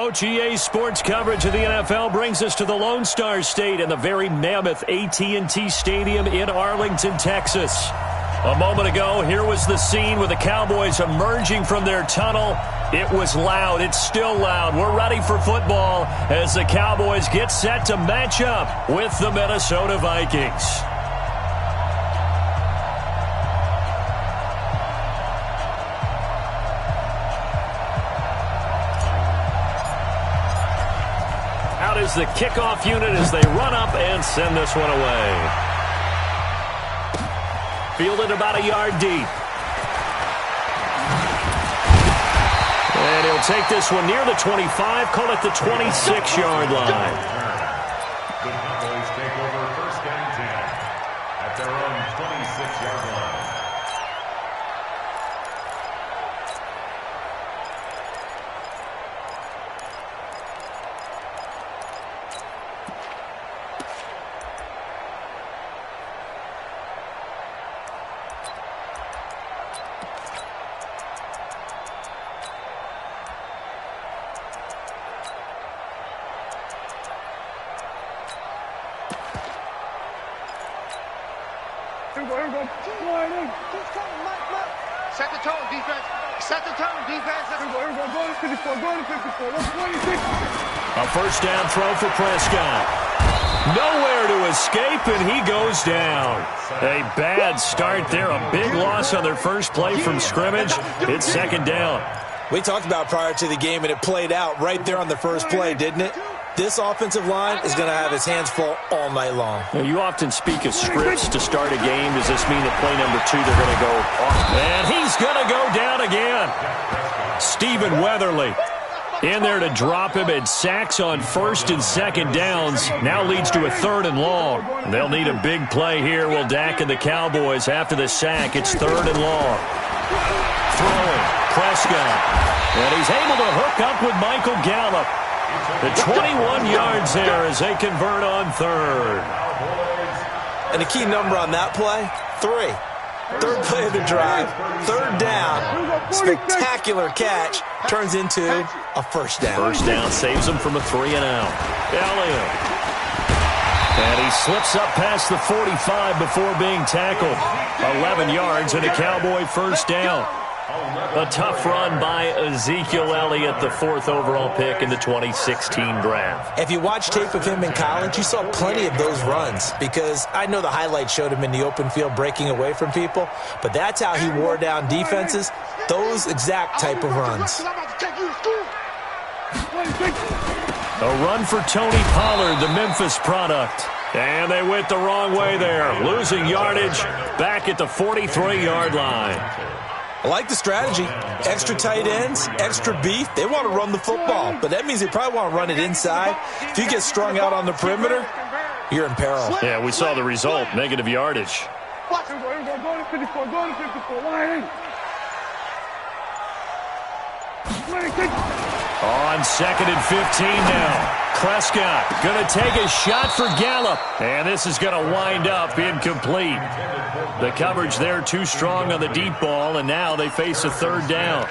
Coach. EA Sports coverage of the NFL brings us to the Lone Star State and the very mammoth AT&T Stadium in Arlington, Texas. A moment ago, here was the scene with the Cowboys emerging from their tunnel. It was loud. It's still loud. We're ready for football as the Cowboys get set to match up with the Minnesota Vikings. Out is the kickoff unit as they run up and send this one away. Fielded about a yard deep. And he'll take this one near the 25, call it the 26-yard line. The Cowboys take over first and 10 at their own 26-yard line. Set the tone, defense. Set the tone, defense. A first down throw for Prescott. Nowhere to escape, and he goes down. A bad start there. A big loss on their first play from scrimmage. It's second down. We talked about prior to the game, and it played out right there on the first play, didn't it? This offensive line is going to have its hands full all night long. Now, you often speak of scripts to start a game. Does this mean that play number 2 they're going to go off? And he's going to go down again. Stephen Weatherly in there to drop him, and sacks on first and second downs. Now leads to a third and long. They'll need a big play here. Will Dak and the Cowboys after the sack. It's third and long. Throwing, Prescott. And he's able to hook up with Michael Gallup. The 21 yards there as they convert on third. And the key number on that play, 3. Third play of the drive, third down, spectacular catch, turns into a first down. First down saves him from a 3-and-out. Elliott. And he slips up past the 45 before being tackled. 11 yards and a Cowboy first down. A tough run by Ezekiel Elliott, the 4th overall pick in the 2016 draft. If you watch tape of him in college, you saw plenty of those runs, because I know the highlights showed him in the open field breaking away from people, but that's how he wore down defenses, those exact type of runs. A run for Tony Pollard, the Memphis product. And they went the wrong way there, losing yardage back at the 43-yard line. I like the strategy. Extra tight ends, extra beef. They want to run the football, but that means they probably want to run it inside. If you get strung out on the perimeter, you're in peril. Yeah, we saw the result, negative yardage. On second and 15 now. Prescott going to take a shot for Gallup. And this is going to wind up incomplete. The coverage there too strong on the deep ball, and now they face a third down.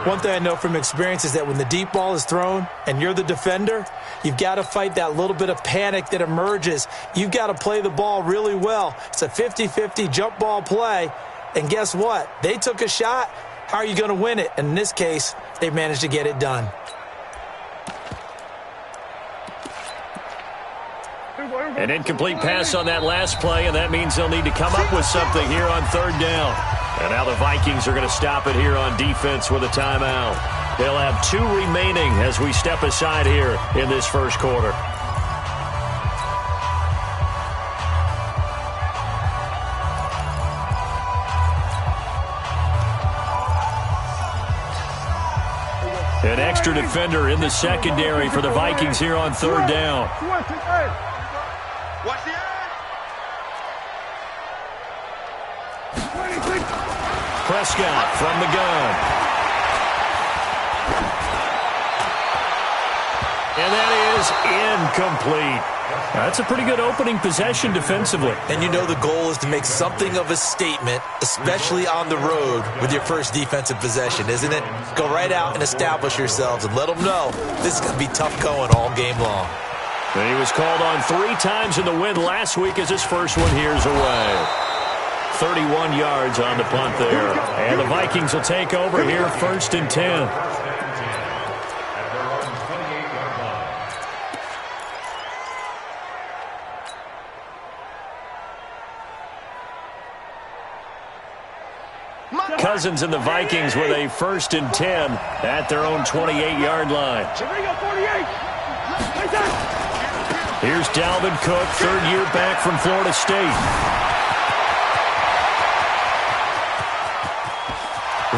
One thing I know from experience is that when the deep ball is thrown and you're the defender, you've got to fight that little bit of panic that emerges. You've got to play the ball really well. It's a 50-50 jump ball play. And guess what? They took a shot. How are you going to win it? And in this case, they managed to get it done. An incomplete pass on that last play, and that means they'll need to come up with something here on third down. And now the Vikings are going to stop it here on defense with a timeout. They'll have 2 remaining as we step aside here in this first quarter. An extra defender in the secondary for the Vikings here on third down. Watch the eye. Prescott from the gun. And that is incomplete. That's a pretty good opening possession defensively. And you know the goal is to make something of a statement, especially on the road with your first defensive possession, isn't it? Go right out and establish yourselves and let them know this is going to be tough going all game long. And he was called on 3 times in the win last week as his first one here's away. 31 yards on the punt there. And the Vikings will take over here, 1st and 10. Cousins and the Vikings with a 1st and 10 at their own 28-yard line. Here's Dalvin Cook, 3rd year back from Florida State.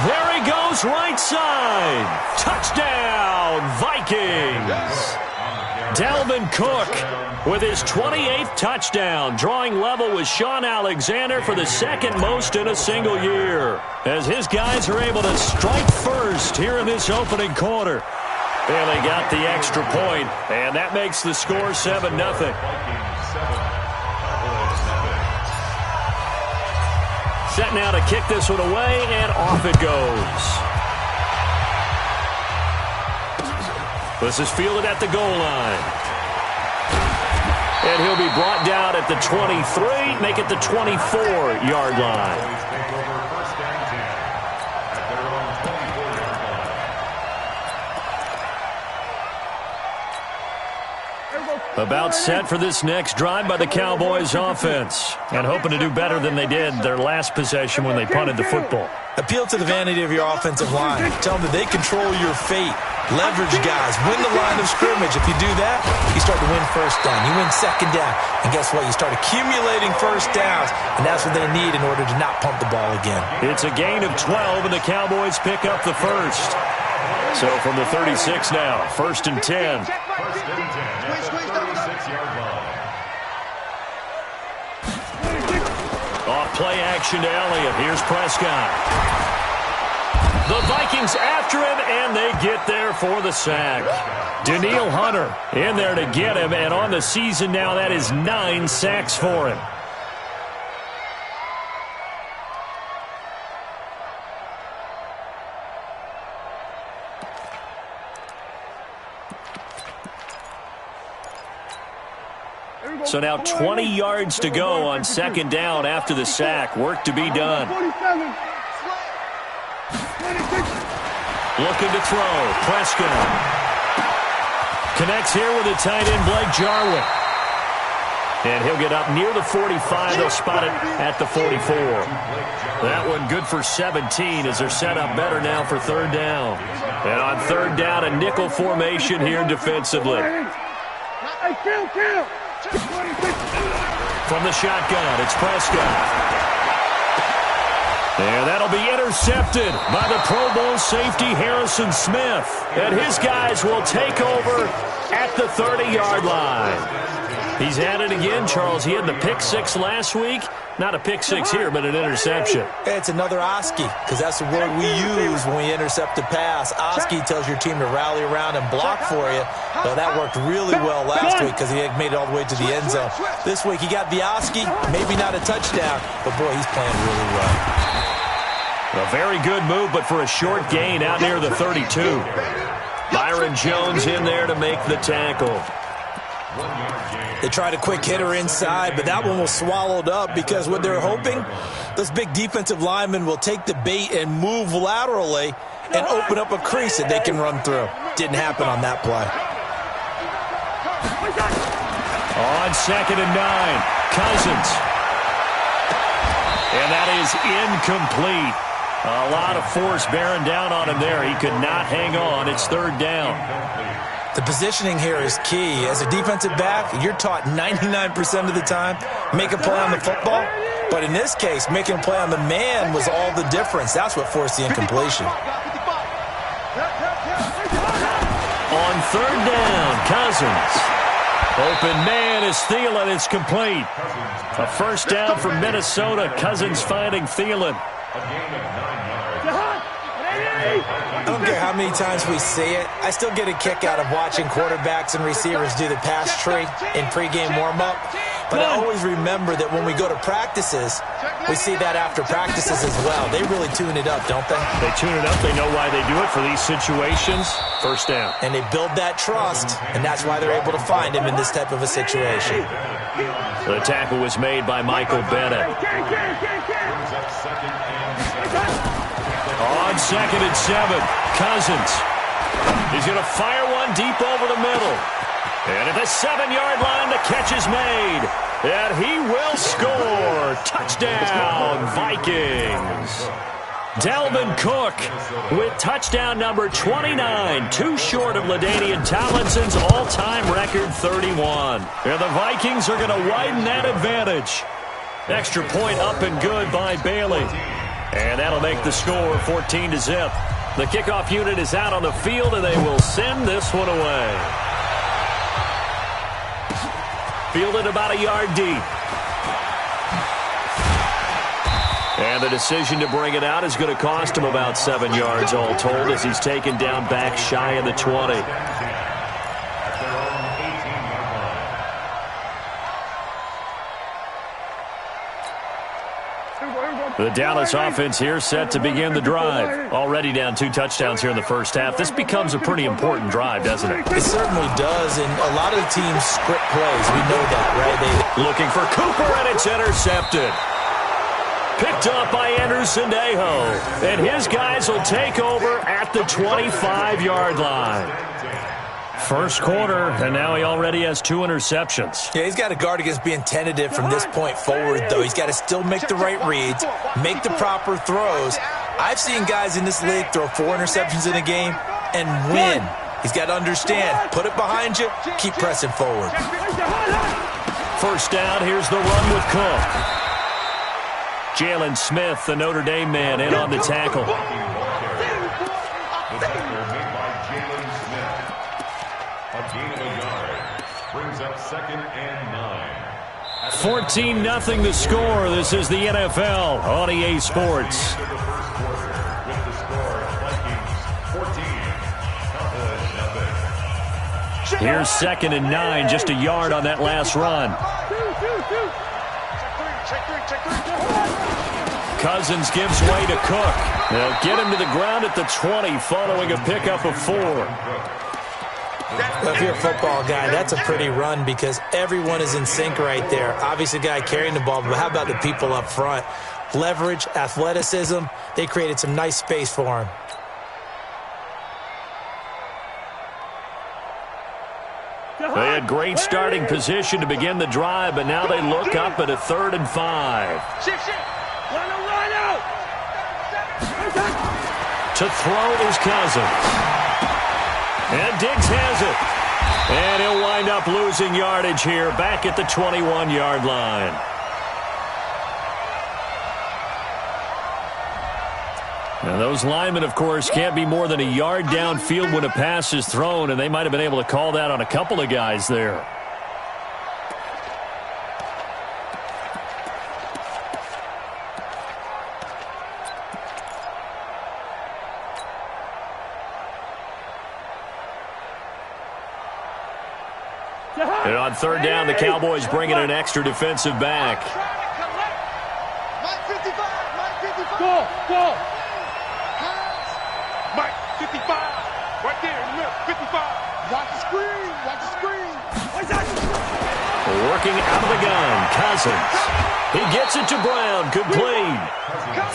There he goes, right side. Touchdown, Vikings. Dalvin Cook with his 28th touchdown, drawing level with Sean Alexander for the 2nd most in a single year, as his guys are able to strike first here in this opening quarter. And they got the extra point, and that makes the score 7-0. Set now to kick this one away, and off it goes. This is fielded at the goal line. And he'll be brought down at the 23, make it the 24-yard line. About set for this next drive by the Cowboys offense, and hoping to do better than they did their last possession when they punted the football. Appeal to the vanity of your offensive line. Tell them that they control your fate. Leverage guys. Win the line of scrimmage. If you do that, you start to win 1st down. You win 2nd down. And guess what? You start accumulating 1st downs, and that's what they need in order to not pump the ball again. It's a gain of 12, and the Cowboys pick up the 1st. So from the 36 now, 1st and 10. Off play action to Elliott. Here's Prescott. The Vikings after him, and they get there for the sack. Danielle Hunter in there to get him, and on the season now, that is 9 sacks for him. So now 20 yards to go on 2nd down after the sack. Work to be done. Looking to throw. Prescott connects here with a tight end, Blake Jarwin. And he'll get up near the 45. They'll spot it at the 44. That one good for 17 as they're set up better now for 3rd down. And on 3rd down, a nickel formation here defensively. From the shotgun, it's Prescott. And that'll be intercepted by the Pro Bowl safety Harrison Smith. And his guys will take over at the 30-yard line. He's at it again, Charles. He had the pick 6 last week. Not a pick 6 here, but an interception. It's another Oski, because that's the word we use when we intercept a pass. Oski tells your team to rally around and block for you. Well, that worked really well last week because he made it all the way to the end zone. This week he got the Oski, maybe not a touchdown, but boy, he's playing really well. A very good move, but for a short gain out near the 32. Byron Jones in there to make the tackle. They tried a quick hitter inside, but that one was swallowed up because what they're hoping, this big defensive lineman will take the bait and move laterally and open up a crease that they can run through. Didn't happen on that play. On 2nd and 9, Cousins. And that is incomplete. A lot of force bearing down on him there. He could not hang on. It's 3rd down. The positioning here is key. As a defensive back, you're taught 99% of the time, make a play on the football. But in this case, making a play on the man was all the difference. That's what forced the incompletion. On 3rd down, Cousins. Open man is Thielen. It's complete. A 1st down for Minnesota. Cousins finding Thielen. I don't care how many times we see it. I still get a kick out of watching quarterbacks and receivers do the pass tree in pregame warm-up. But I always remember that when we go to practices, we see that after practices as well. They really tune it up, don't they? They tune it up. They know why they do it for these situations. First down. And they build that trust, and that's why they're able to find him in this type of a situation. The tackle was made by Michael Bennett. On 2nd and 7, Cousins. He's going to fire one deep over the middle. And at the 7-yard line, the catch is made. And he will score. Touchdown, Vikings. Dalvin Cook with touchdown number 29, too short of LaDainian Tomlinson's all-time record 31. And the Vikings are going to widen that advantage. Extra point up and good by Bailey. And that'll make the score 14-0. The kickoff unit is out on the field, and they will send this one away. Fielded about a yard deep. And the decision to bring it out is going to cost him about 7 yards all told as he's taken down back shy of the 20. The Dallas offense here set to begin the drive. Already down 2 touchdowns here in the first half. This becomes a pretty important drive, doesn't it? It certainly does, and a lot of the teams script plays. We know that, right? Looking for Cooper, and it's intercepted. Picked up by Anderson Aho. And his guys will take over at the 25-yard line. First quarter, and now he already has 2 interceptions. Yeah, he's got to guard against being tentative from this point forward, though. He's got to still make the right reads, make the proper throws. I've seen guys in this league throw 4 interceptions in a game and win. He's got to understand, put it behind you, keep pressing forward. First down, here's the run with Cook. Jalen Smith, the Notre Dame man, in on the tackle. 14-0 the score. This is the NFL on EA Sports. Here's 2nd and 9, just a yard on that last run. Cousins gives way to Cook. They'll get him to the ground at the 20 following a pickup of 4. Well, if you're a football guy, that's a pretty run because everyone is in sync right there. Obviously, the guy carrying the ball, but how about the people up front? Leverage, athleticism, they created some nice space for him. They had great starting position to begin the drive, but now they look up at a 3rd and 5. To throw is Cousins. And Diggs has it. And he'll wind up losing yardage here back at the 21-yard line. Now those linemen, of course, can't be more than a yard downfield when a pass is thrown, and they might have been able to call that on a couple of guys there. And on 3rd down, the Cowboys bring in an extra defensive back. Go. Mike, 55. Right there in the middle, 55. Watch the screen. Working out of the gun, Cousins. He gets it to Brown, complete.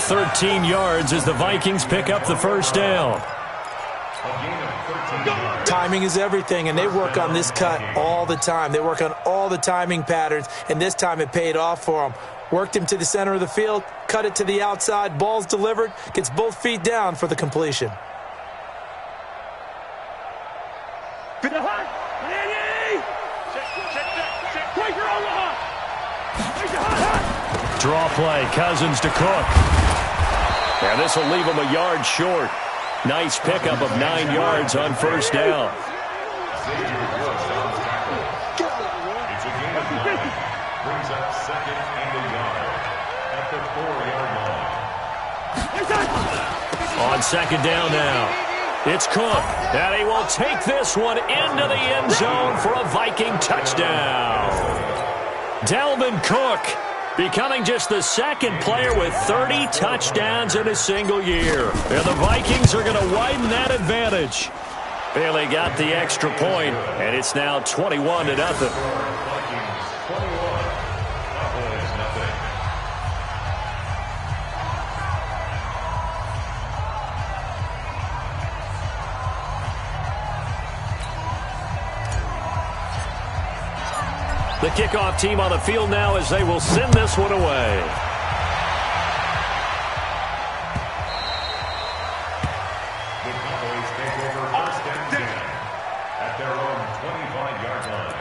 13 yards as the Vikings pick up the first down. Timing is everything, and they work on this cut all the time. They work on all the timing patterns, and this time it paid off for them. Worked him to the center of the field, cut it to the outside, ball's delivered, gets both feet down for the completion. Draw play, Cousins to Cook. And this will leave him a yard short. Nice pickup of 9 yards on first down. Brings up 2nd and a yard at the 4-yard line. On second down now. It's Cook, and he will take this one into the end zone for a Viking touchdown. Dalvin Cook becoming just the second player with 30 touchdowns in a single year. And the Vikings are going to widen that advantage. Bailey got the extra point, and it's now 21-0. The kickoff team on the field now as they will send this one away. The Cowboys take over first and 10 at their own 25-yard line.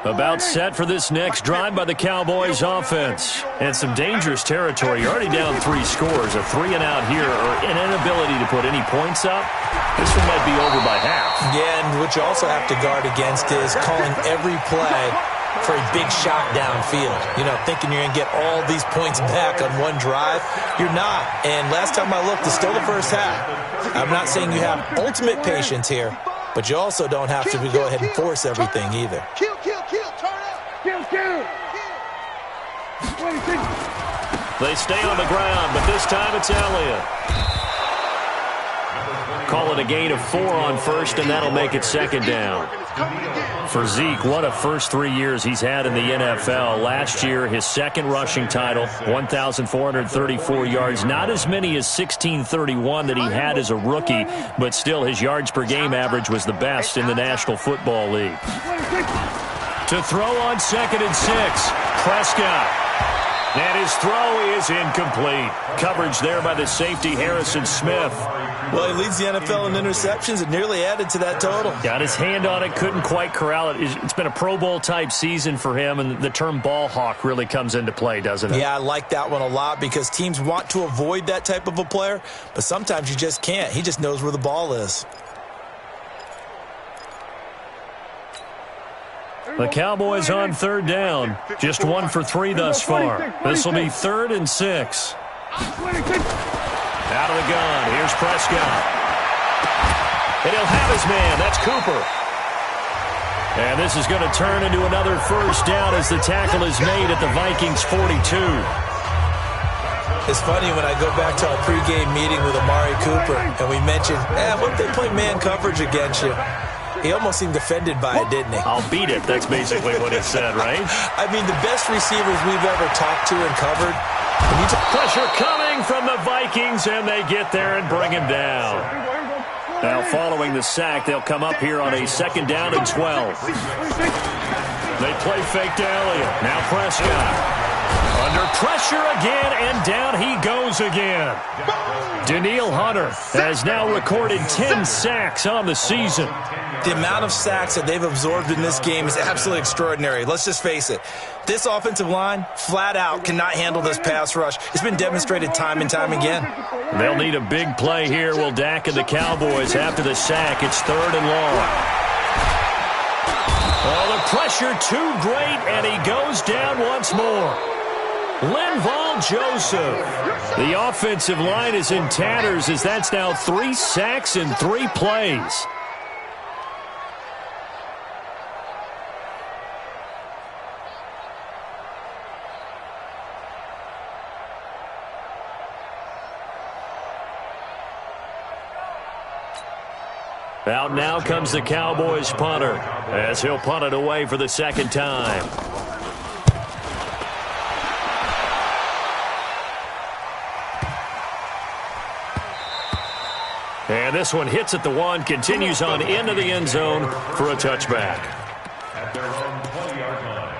About set for this next drive by the Cowboys offense. And some dangerous territory. You're already down 3 scores. A 3-and-out here or an inability to put any points up. This one might be over by half. Yeah, and what you also have to guard against is calling every play for a big shot downfield. You know, thinking you're going to get all these points back on one drive. You're not. And last time I looked, it's still the first half. I'm not saying you have ultimate patience here, but you also don't have to go ahead and force everything either. Kill, turn up. Kill. They stay on the ground, but this time it's Elliott. Call it a gain of 4 on first, and that'll make it second down. For Zeke, what a first 3 years he's had in the NFL. Last year, his second rushing title, 1,434 yards. Not as many as 1,631 that he had as a rookie, but still his yards per game average was the best in the National Football League. To throw on 2nd and 6, Prescott. And his throw is incomplete. Coverage there by the safety, Harrison Smith. Well, he leads the NFL in interceptions and nearly added to that total. Got his hand on it, couldn't quite corral it. It's been a Pro Bowl-type season for him, and the term ball hawk really comes into play, doesn't it? Yeah, I like that one a lot because teams want to avoid that type of a player, but sometimes you just can't. He just knows where the ball is. The Cowboys on 3rd down. Just 1 for 3 thus far. This will be 3rd and 6. Out of the gun. Here's Prescott. And he'll have his man. That's Cooper. And this is going to turn into another first down as the tackle is made at the Vikings 42. It's funny when I go back to our pregame meeting with Amari Cooper and we mentioned, what if they play man coverage against you? He almost seemed offended by it, didn't he? I'll beat it. That's basically what he said, right? I mean, the best receivers we've ever talked to and covered. Pressure coming from the Vikings, and they get there and bring him down. Now, following the sack, they'll come up here on a 2nd down and 12. They play fake to Elliott. Now Prescott. Under pressure again, and down he goes again. Danielle Hunter has now recorded 10 sacks on the season. The amount of sacks that they've absorbed in this game is absolutely extraordinary. Let's just face it. This offensive line, flat out, cannot handle this pass rush. It's been demonstrated time and time again. They'll need a big play here. Will Dak and the Cowboys after the sack. It's 3rd and long. Oh, the pressure too great, and he goes down once more. Linval Joseph. The offensive line is in tatters as that's now 3 sacks in 3 plays. Out now comes the Cowboys punter as he'll punt it away for the 2nd time. And this one hits at the 1, continues on into the end zone for a touchback. At their own 20-yard line.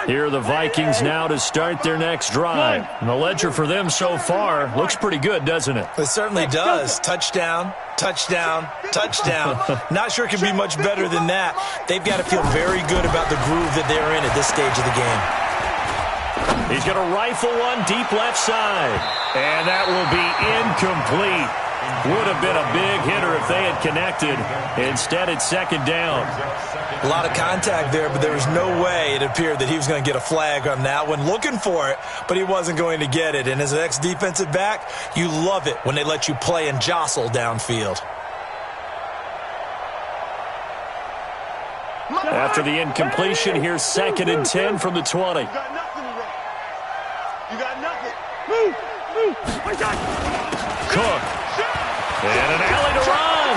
Here are the Vikings now to start their next drive. And the ledger for them so far looks pretty good, doesn't it? It certainly does. Touchdown, touchdown, touchdown. Not sure it can be much better than that. They've got to feel very good about the groove that they're in at this stage of the game. He's going to rifle one deep left side. And that will be incomplete. Would have been a big hitter if they had connected. Instead, it's second down. A lot of contact there, but there was no way it appeared that he was going to get a flag on that one. Looking for it, but he wasn't going to get it. And as an ex-defensive back, you love it when they let you play and jostle downfield. After the incompletion, here's 2nd and 10 from the 20. You got nothing, you got nothing. Move. Cook. And an alley to run.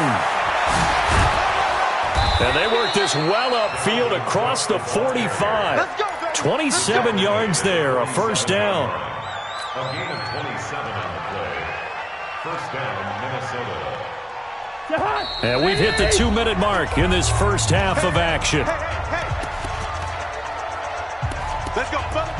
And they work this well upfield across the 45. 27 yards there, a first down. A gain of 27 on the play. First down, Minnesota. And we've hit the 2-minute mark in this first half of action. Let's go, brother.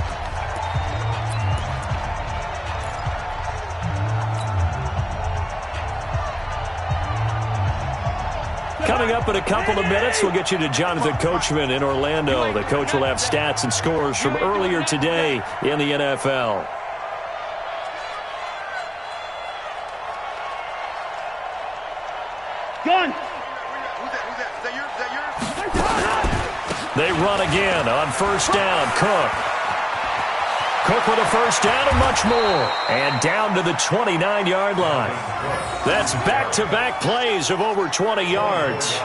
Coming up in a couple of minutes, we'll get you to Jonathan Coachman in Orlando. The coach will have stats and scores from earlier today in the NFL. Gun. They run again on first down. Cook with a first down and much more. And down to the 29-yard line. That's back-to-back plays of over 20 yards.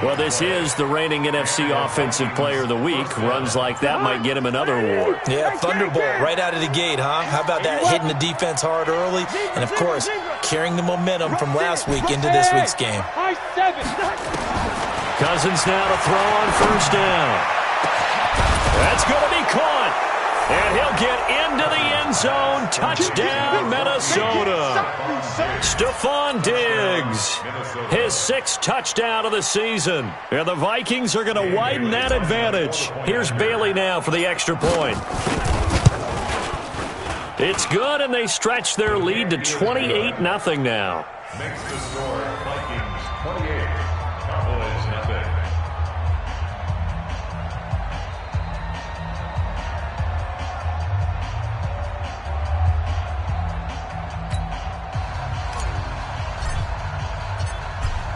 Well, this is the reigning NFC Offensive Player of the Week. Runs like that might get him another award. Yeah, Thunderbolt right out of the gate, huh? How about that, hitting the defense hard early? And, of course, carrying the momentum from last week into this week's game. Cousins now to throw on first down. That's going to be caught. And he'll get into the end zone. Touchdown, Minnesota. Stephon Diggs, his 6th touchdown of the season. And the Vikings are going to widen that advantage. Here's Bailey now for the extra point. It's good, and they stretch their lead to 28-0 now. Makes the score Vikings 28, Cowboys nothing.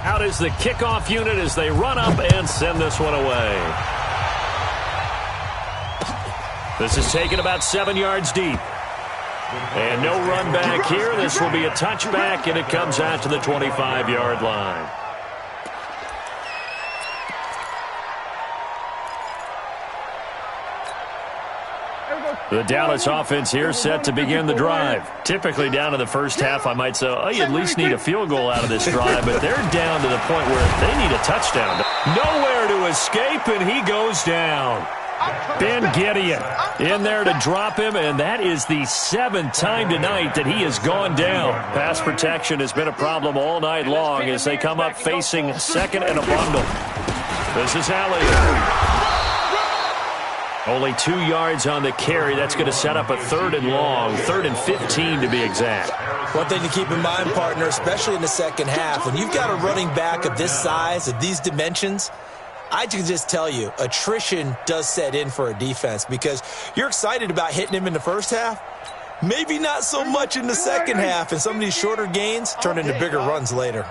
Out is the kickoff unit as they run up and send this one away. This is taken about 7 yards deep. And no run back here. This will be a touchback, and it comes out to the 25-yard line. The Dallas offense here set to begin the drive. Typically down to the first half, I might say, oh, you at least need a field goal out of this drive, but they're down to the point where they need a touchdown. Nowhere to escape, and he goes down. Ben Gideon in there to drop him, and that is the 7th time tonight that he has gone down. Pass protection has been a problem all night long as they come up facing 2nd and a bundle. This is Alley. Only 2 yards on the carry. That's going to set up a 3rd and long, 3rd and 15 to be exact. One thing to keep in mind, partner, especially in the second half, when you've got a running back of this size, of these dimensions, I can just tell you, attrition does set in for a defense because you're excited about hitting him in the first half. Maybe not so much in the second half, and some of these shorter gains turn into bigger runs later.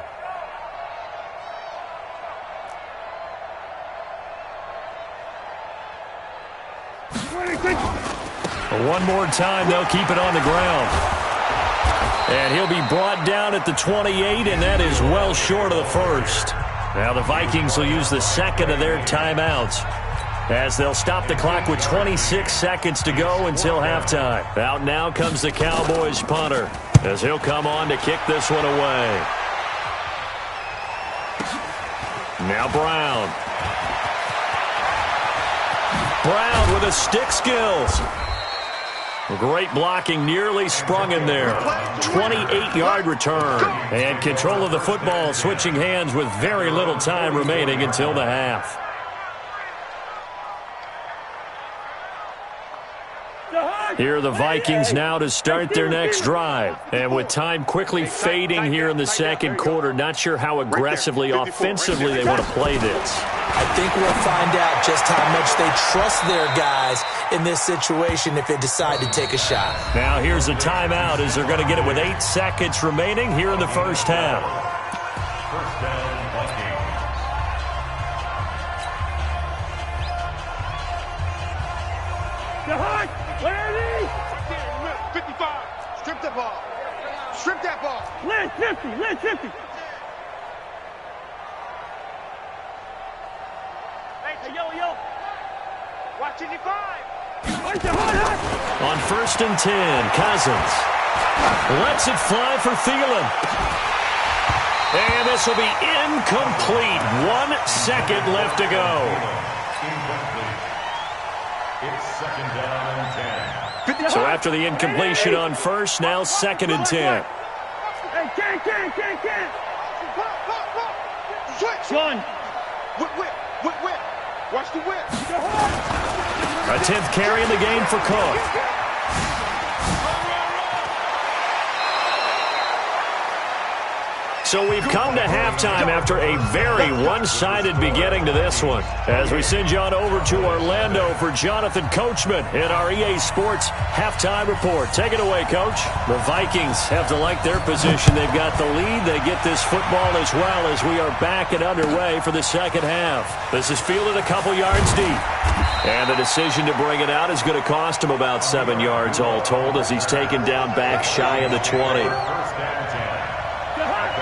One more time, they'll keep it on the ground. And he'll be brought down at the 28, and that is well short of the first. Now the Vikings will use the 2nd of their timeouts as they'll stop the clock with 26 seconds to go until halftime. Out now comes the Cowboys punter as he'll come on to kick this one away. Now Brown. Brown with the stick skills. Great blocking, nearly sprung in there. 28-yard return. And control of the football, switching hands with very little time remaining until the half. Here are the Vikings now to start their next drive. And with time quickly fading here in the second quarter, not sure how aggressively, offensively they want to play this. I think we'll find out just how much they trust their guys in this situation if they decide to take a shot. Now here's a timeout as they're going to get it with 8 seconds remaining here in the first half. First down, Vikings. Ready? 55. Strip the ball. Strip that ball. Lynn 50. Lynn 50. Hey, yo. Watch 55. On 1st and 10, Cousins lets it fly for Thielen. And this will be incomplete. 1 second left to go. Incomplete. It's second down and 10. So after the incompletion on first, now 2nd and 10. Hey, can. Switch. One. Whip. Watch the whip. A 10th carry in the game for Cook. So we've come to halftime after a very one-sided beginning to this one. As we send you on over to Orlando for Jonathan Coachman in our EA Sports Halftime Report. Take it away, Coach. The Vikings have to like their position. They've got the lead. They get this football as well as we are back and underway for the second half. This is fielded a couple yards deep. And the decision to bring it out is going to cost him about 7 yards all told as he's taken down back shy of the 20.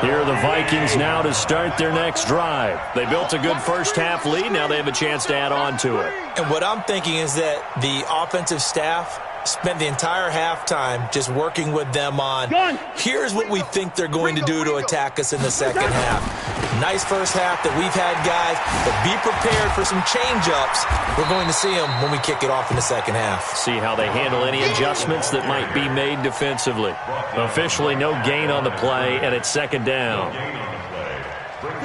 Here are the Vikings now to start their next drive. They built a good first half lead. Now they have a chance to add on to it. And what I'm thinking is that the offensive staff spent the entire halftime just working with them on, here's what we think they're going to do to attack us in the second half. Nice first half that we've had, guys, but be prepared for some change-ups. We're going to see them when we kick it off in the second half. See how they handle any adjustments that might be made defensively. Officially no gain on the play, and it's second down.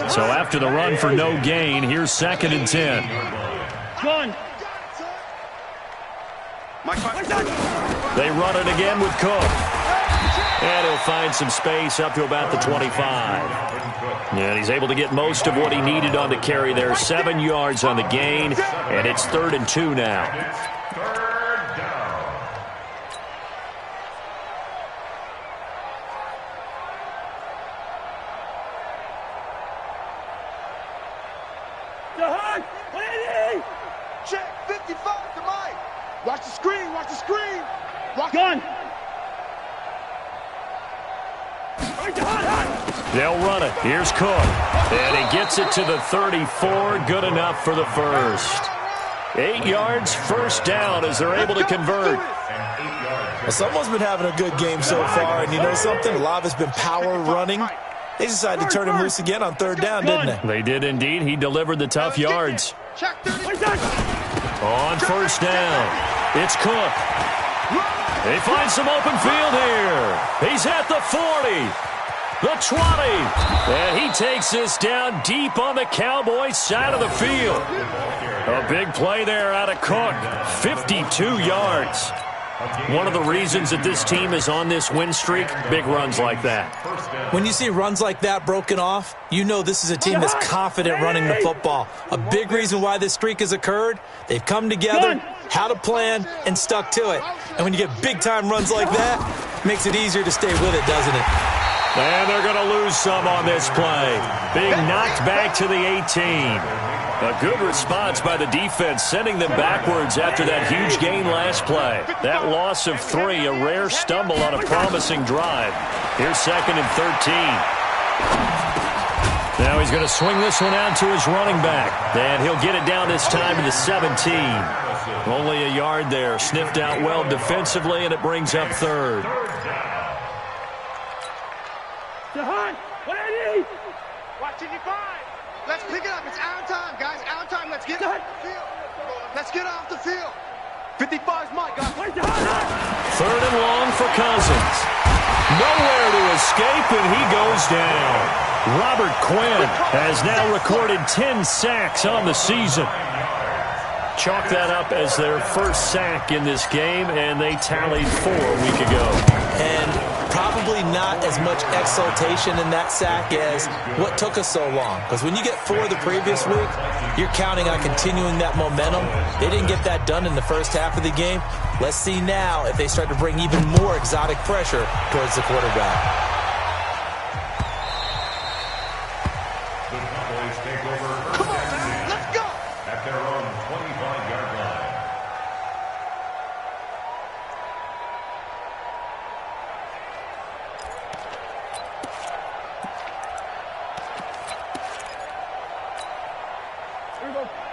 So after the run for no gain, here's 2nd and 10. They run it again with Cook. And he'll find some space up to about the 25. And he's able to get most of what he needed on the carry there. 7 yards on the gain, and it's 3rd and 2 now. Third down. Check 55 to Mike. Watch the screen. Gun. They'll run it. Here's Cook. And he gets it to the 34. Good enough for the first. 8 yards, first down as they're able to convert. Well, someone's been having a good game so far, and you know something? A lot of it's been power running. They decided to turn him loose again on 3rd down, didn't they? They did indeed. He delivered the tough yards. On 1st down, it's Cook. They find some open field here. He's at the 40, the 20, and he takes this down deep on the Cowboys' side of the field. A big play there out of Cook, 52 yards. One of the reasons that this team is on this win streak, big runs like that. When you see runs like that broken off, you know this is a team that's confident running the football. A big reason why this streak has occurred, they've come together, had a plan, and stuck to it. And when you get big-time runs like that, it makes it easier to stay with it, doesn't it? And they're going to lose some on this play. Being knocked back to the 18. A good response by the defense, sending them backwards after that huge gain last play. That loss of 3, a rare stumble on a promising drive. Here's 2nd and 13. Now he's going to swing this one out to his running back. And he'll get it down this time to the 17. Only a yard there. Sniffed out well defensively, and it brings up 3rd. Watch 55. Let's pick it up. It's our time, guys. Our time. Let's get off the field. Let's get off the field. 55's my guy. 3rd and long for Cousins. Nowhere to escape, and he goes down. Robert Quinn has now recorded 10 sacks on the season. chalk that up as their first sack in this game, and they tallied 4 a week ago. And probably not as much exultation in that sack as what took us so long. Because when you get 4 the previous week, you're counting on continuing that momentum. They didn't get that done in the first half of the game. Let's see now if they start to bring even more exotic pressure towards the quarterback.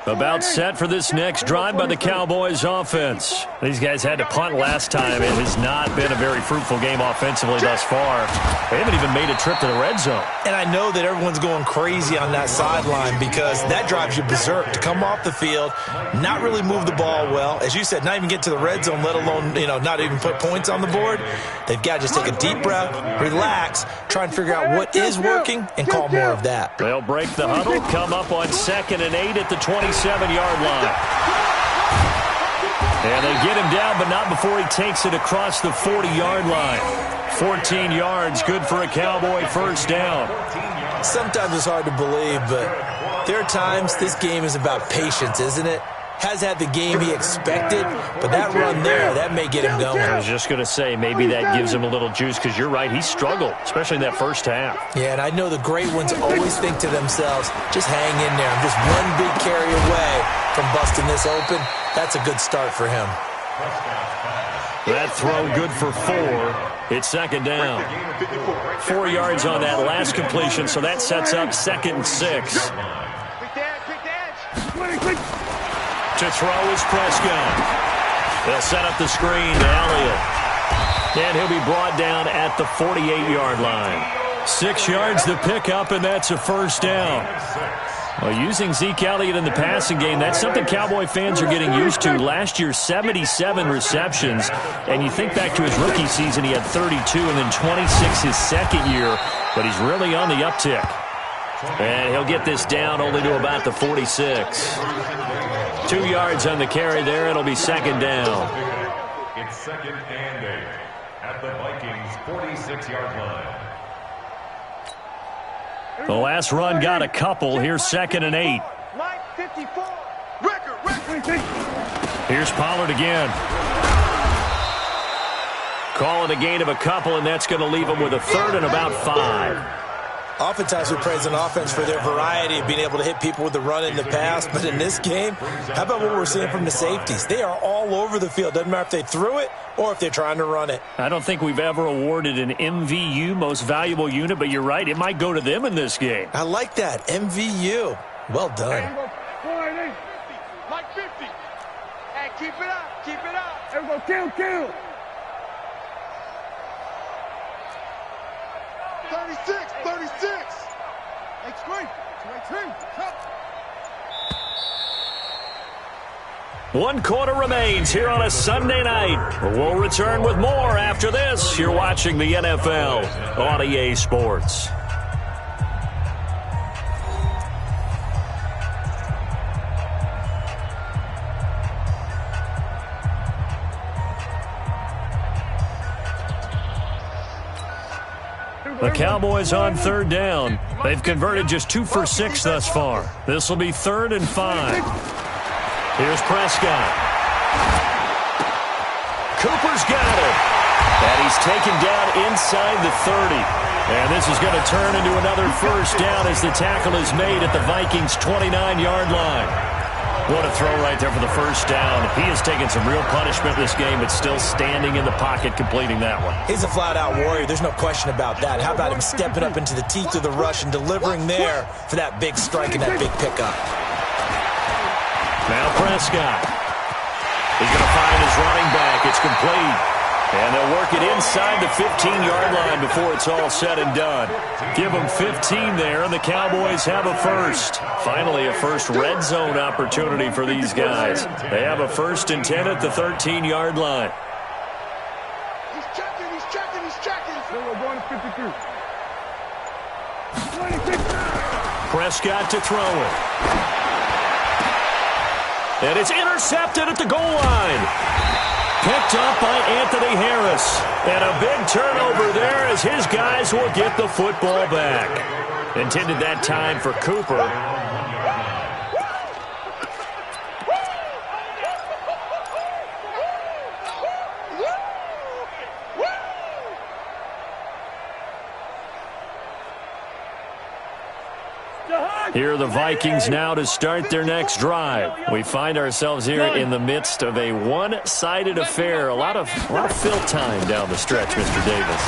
About set for this next drive by the Cowboys offense. These guys had to punt last time. It has not been a very fruitful game offensively thus far. They haven't even made a trip to the red zone. And I know that everyone's going crazy on that sideline because that drives you berserk to come off the field, not really move the ball well. As you said, not even get to the red zone, let alone, not even put points on the board. They've got to just take a deep breath, relax, try and figure out what is working, and call more of that. They'll break the huddle, come up on 2nd and 8 at the 27-yard line. And they get him down, but not before he takes it across the 40-yard line. 14 yards, good for a Cowboy first down. Sometimes it's hard to believe, but there are times this game is about patience, isn't it? Has had the game he expected, but that run there, that may get him going. I was just going to say, maybe that gives him a little juice, because you're right, he struggled, especially in that first half. Yeah, and I know the great ones always think to themselves, just hang in there. I'm just one big carry away from busting this open. That's a good start for him. That throw good for 4. It's 2nd down. 4 yards on that last completion, so that sets up 2nd and 6. To throw is Prescott. They'll set up the screen to Elliott. And he'll be brought down at the 48-yard line. 6 yards to pick up, and that's a first down. Well, using Zeke Elliott in the passing game, that's something Cowboy fans are getting used to. Last year, 77 receptions. And you think back to his rookie season, he had 32 and then 26 his second year. But he's really on the uptick. And he'll get this down only to about the 46. 2 yards on the carry there. It'll be 2nd down. It's 2nd and 8 at the Vikings' 46-yard line. The last run got a couple. Here's 2nd and 8. Here's Pollard again. Call it a gain of a couple, and that's going to leave him with a 3rd and about 5. Oftentimes we praise an offense for their variety of being able to hit people with the run in the pass, but in this game, how about what we're seeing from the safeties? They are all over the field. Doesn't matter if they threw it or if they're trying to run it. I don't think we've ever awarded an MVU, most valuable unit, but you're right, it might go to them in this game. I like that, MVU. Well done. Mike 50. Hey, keep it up, keep it up. There we go, kill. 36. Hey, screen. 1 quarter remains here on a Sunday night. We'll return with more after this. You're watching the NFL on EA Sports. The Cowboys on 3rd down. They've converted just 2 for 6 thus far. This will be 3rd and 5. Here's Prescott. Cooper's got it. And he's taken down inside the 30. And this is going to turn into another first down as the tackle is made at the Vikings' 29-yard line. What a throw right there for the first down. He has taken some real punishment this game, but still standing in the pocket completing that one. He's a flat-out warrior. There's no question about that. How about him stepping up into the teeth of the rush and delivering there for that big strike and that big pickup? Now Prescott. He's going to find his running back. It's complete. And they'll work it inside the 15-yard line before it's all said and done. Give them 15 there, and the Cowboys have a first. Finally, a first red zone opportunity for these guys. They have a 1st and 10 at the 13-yard line. He's checking. We're going to 52. Prescott to throw it. And it's intercepted at the goal line. Picked up by Anthony Harris. And a big turnover there as his guys will get the football back. Intended that time for Cooper. Here are the Vikings now to start their next drive. We find ourselves here in the midst of a one-sided affair. A lot of fill time down the stretch, Mr. Davis.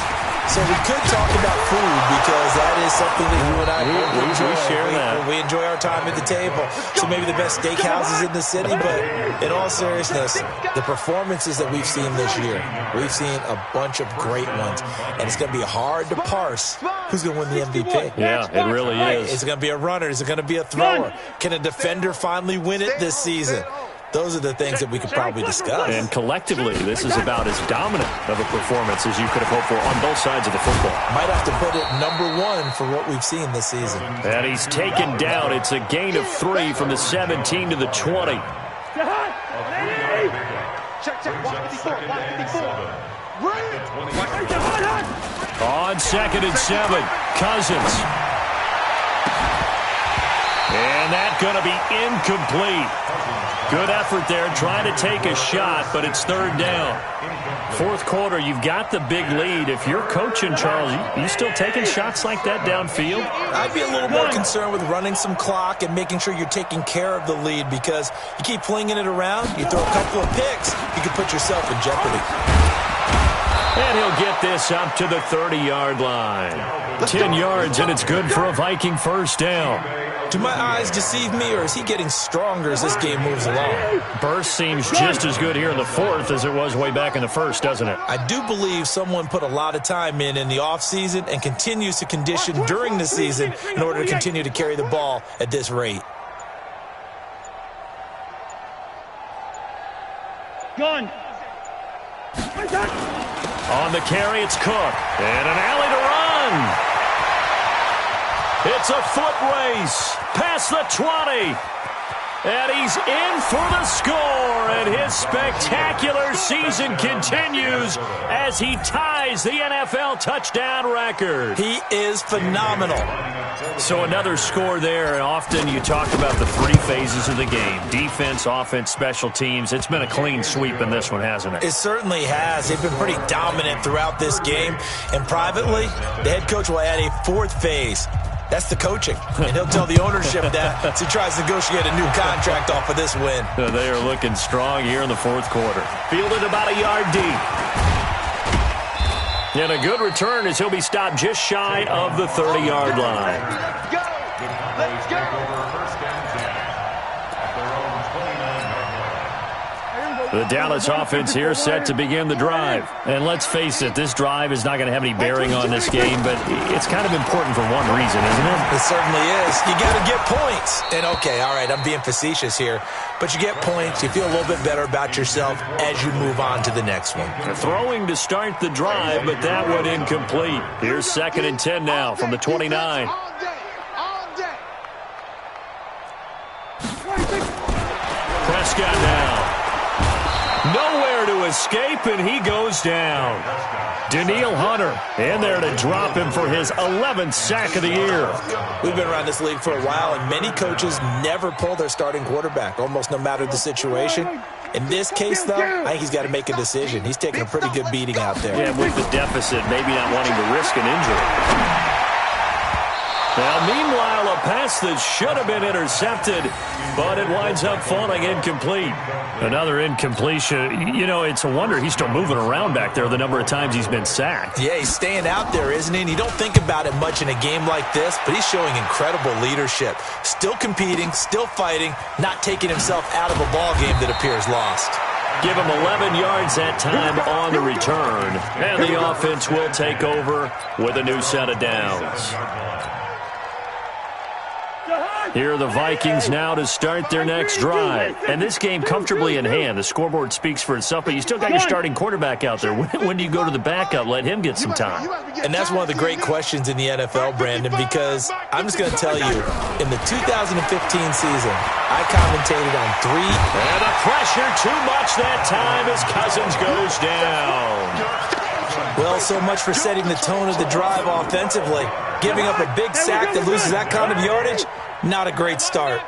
So we could talk about food because that is something that you and I we share that. We enjoy our time at the table. So maybe the best steakhouses in the city, but in all seriousness, the performances that we've seen this year, we've seen a bunch of great ones, and it's going to be hard to parse who's going to win the MVP. Yeah, it really is. Is it going to be a runner? Is it going to be a thrower? Can a defender finally win it this season? Those are the things that we could probably discuss. And collectively, this is about as dominant of a performance as you could have hoped for on both sides of the football. Might have to put it #1 for what we've seen this season. And he's taken down. It's a gain of 3 from the 17 to the 20. On 2nd and 7, Cousins. And that's going to be incomplete. Good effort there, trying to take a shot, but it's 3rd down. 4th quarter, you've got the big lead. If you're coaching, Charles, you still taking shots like that downfield? I'd be a little more concerned with running some clock and making sure you're taking care of the lead, because you keep flinging it around, you throw a couple of picks, you could put yourself in jeopardy. And he'll get this up to the 30-yard line. 10 yards, and it's good for a Viking 1st down. Do my eyes deceive me, or is he getting stronger as this game moves along? Burst seems just as good here in the 4th as it was way back in the 1st, doesn't it? I do believe someone put a lot of time in the offseason and continues to condition during the season in order to continue to carry the ball at this rate. Gun. On the carry, it's Cook. And an alley to run. It's a foot race past the 20. And he's in for the score. And his spectacular season continues as he ties the NFL touchdown record. He is phenomenal. So another score there. And often you talk about the 3 phases of the game. Defense, offense, special teams. It's been a clean sweep in this one, hasn't it? It certainly has. They've been pretty dominant throughout this game. And privately, the head coach will add a 4th phase. That's the coaching. And he'll tell the ownership that as he tries to negotiate a new contract off of this win. They are looking strong here in the 4th quarter. Fielded about a yard deep. And a good return as he'll be stopped just shy of the 30-yard line. Let's go! Let's go! The Dallas offense here set to begin the drive. And let's face it, this drive is not going to have any bearing on this game, but it's kind of important for one reason, isn't it? It certainly is. You got to get points. And, okay, all right, I'm being facetious here, but you get points, you feel a little bit better about yourself as you move on to the next one. Throwing to start the drive, but that one incomplete. Here's 2nd and 10 now from the 29. All day. All day. Prescott now. Nowhere to escape, and he goes down. Danielle Hunter in there to drop him for his 11th sack of the year. We've been around this league for a while, and many coaches never pull their starting quarterback, almost no matter the situation. In this case, though, I think he's got to make a decision. He's taking a pretty good beating out there. Yeah, with the deficit, maybe not wanting to risk an injury. Now, meanwhile, a pass that should have been intercepted, but it winds up falling incomplete. Another incompletion. You know, it's a wonder he's still moving around back there the number of times he's been sacked. Yeah, he's staying out there, isn't he? And you don't think about it much in a game like this, but he's showing incredible leadership. Still competing, still fighting, not taking himself out of a ball game that appears lost. Give him 11 yards that time on the return. And the offense will take over with a new set of downs. Here are the Vikings now to start their next drive. And this game comfortably in hand. The scoreboard speaks for itself, but you still got your starting quarterback out there. When do you go to the backup? Let him get some time. And that's one of the great questions in the NFL, Brandon, because I'm just going to tell you, in the 2015 season, I commentated on 3. And the pressure too much that time as Cousins goes down. Well, so much for setting the tone of the drive offensively. Giving up a big sack that loses that kind of yardage, not a great start.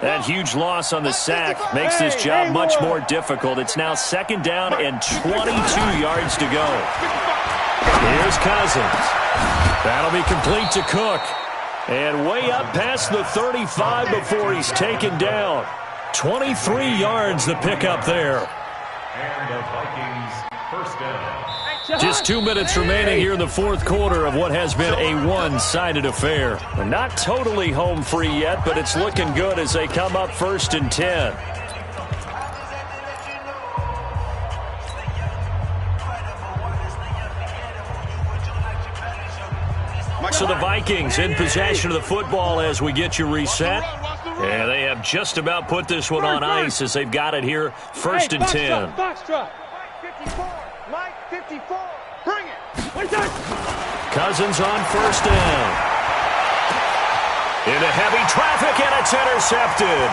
That huge loss on the sack makes this job much more difficult. It's now 2nd down and 22 yards to go. Here's Cousins. That'll be complete to Cook. And way up past the 35 before he's taken down. 23 yards the pickup there. And the Vikings first down. Just 2 minutes remaining here in the 4th quarter of what has been a one-sided affair. Not totally home free yet, but it's looking good as they come up 1st and 10. So the Vikings in possession of the football as we get you reset. And they have just about put this one on ice as they've got it here 1st and 10. Mike 54, bring it. Cousins on 1st down. Into heavy traffic, and it's intercepted.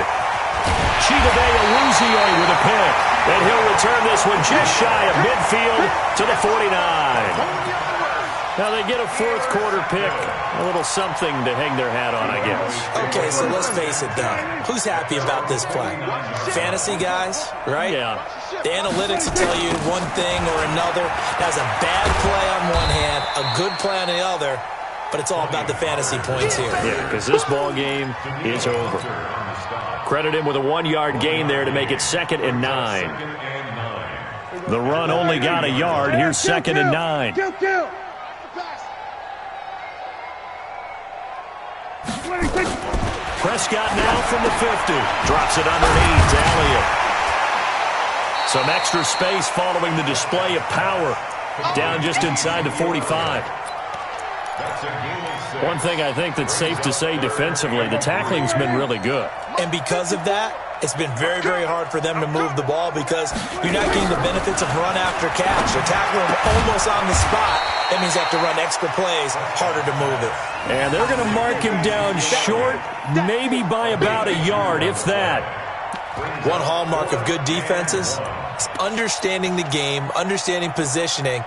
Chidobe Awuzie with a pick. And he'll return this one just shy of midfield to the 49. Now they get a 4th quarter pick. A little something to hang their hat on, I guess. Okay, so let's face it, though. Who's happy about this play? Fantasy guys, right? Yeah. The analytics will tell you one thing or another. That's a bad play on one hand, a good play on the other, but it's all about the fantasy points here. Yeah, because this ball game is over. Credit him with a 1-yard gain there to make it 2nd and 9. The run only got a yard. Here's 2nd and 9. Prescott now from the 50. Drops it underneath to Elliott. Some extra space following the display of power. Down just inside the 45. One thing I think that's safe to say defensively, the tackling's been really good. And because of that, it's been very, very hard for them to move the ball because you're not getting the benefits of run after catch. They're tackling almost on the spot. That means they have to run extra plays, harder to move it. And they're going to mark him down short, maybe by about a yard, if that. One hallmark of good defenses is understanding the game, understanding positioning,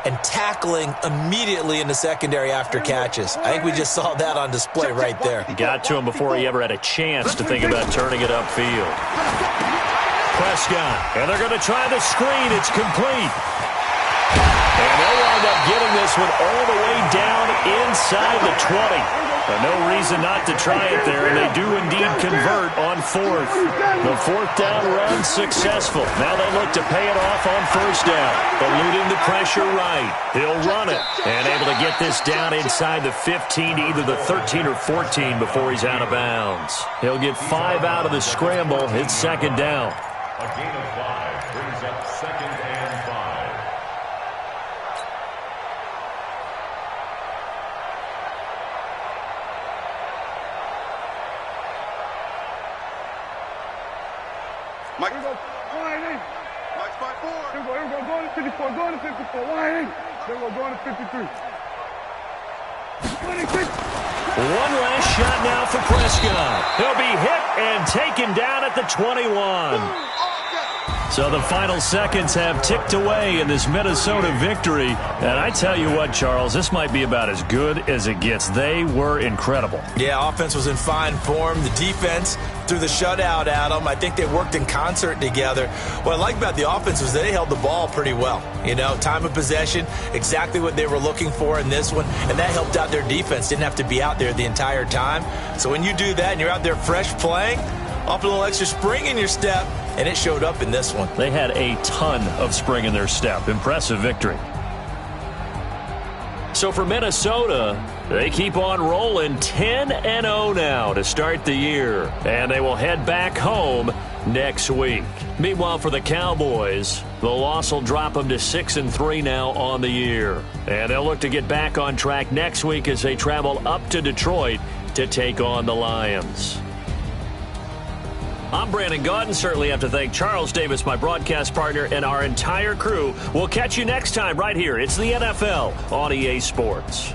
and tackling immediately in the secondary after catches. I think we just saw that on display right there. Got to him before he ever had a chance to think about turning it upfield. Prescott, and they're going to try the screen. It's complete. And they'll wind up getting this one all the way down inside the 20. But no reason not to try it there, and they do indeed convert on 4th. The 4th down run successful. Now they look to pay it off on 1st down. Eluding the pressure right. He'll run it. And able to get this down inside the 15 to either the 13 or 14 before he's out of bounds. He'll get 5 out of the scramble. It's 2nd down. A gain of 5 brings up 2nd and 5. Mike, Wide Mike's by 4. Here we go, going to 54, going to 54, wide Here we go, going to 53. 26. One last shot now for Prescott. He'll be hit and taken down at the 21. So the final seconds have ticked away in this Minnesota victory. And I tell you what, Charles, this might be about as good as it gets. They were incredible. Yeah, offense was in fine form. The defense threw the shutout at them. I think they worked in concert together. What I like about the offense was they held the ball pretty well. You know, time of possession, exactly what they were looking for in this one. And that helped out their defense. Didn't have to be out there the entire time. So when you do that and you're out there fresh playing, up a little extra spring in your step, and it showed up in this one. They had a ton of spring in their step. Impressive victory. So for Minnesota, they keep on rolling 10-0 now to start the year. And they will head back home next week. Meanwhile, for the Cowboys, the loss will drop them to 6-3 now on the year. And they'll look to get back on track next week as they travel up to Detroit to take on the Lions. I'm Brandon Gaudin. Certainly have to thank Charles Davis, my broadcast partner, and our entire crew. We'll catch you next time right here. It's the NFL on EA Sports.